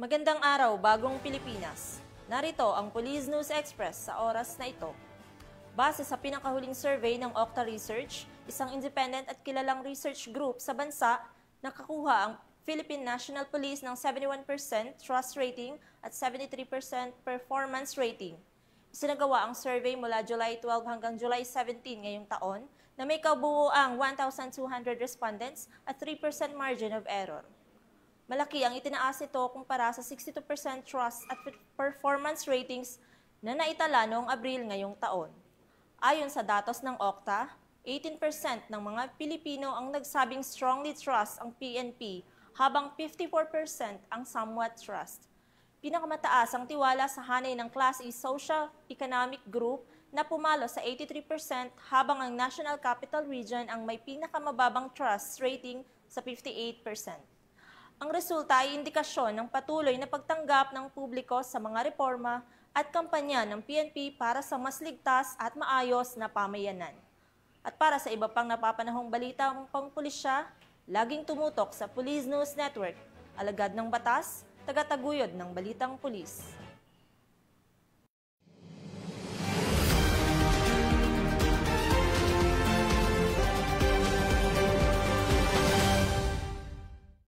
Magandang araw, bagong Pilipinas. Narito ang Police News Express sa oras na ito. Base sa pinakahuling survey ng Okta Research, isang independent at kilalang research group sa bansa, nakakuha ang Philippine National Police ng 71% trust rating at 73% performance rating. Isinagawa ang survey mula July 12 hanggang July 17 ngayong taon na may kabuuang 1,200 respondents at 3% margin of error. Malaki ang itinaas nito kumpara sa 62% trust at performance ratings na naitala noong Abril ngayong taon. Ayon sa datos ng Okta, 18% ng mga Pilipino ang nagsabing strongly trust ang PNP, habang 54% ang somewhat trust. Pinakamataas ang tiwala sa hanay ng Class E Social Economic Group na pumalo sa 83%, habang ang National Capital Region ang may pinakamababang trust rating sa 58%. Ang resulta ay indikasyon ng patuloy na pagtanggap ng publiko sa mga reforma at kampanya ng PNP para sa mas ligtas at maayos na pamayanan. At para sa iba pang napapanahong balita ng pangpulisya, laging tumutok sa Police News Network, alagad ng batas, tagataguyod ng balitang pulis.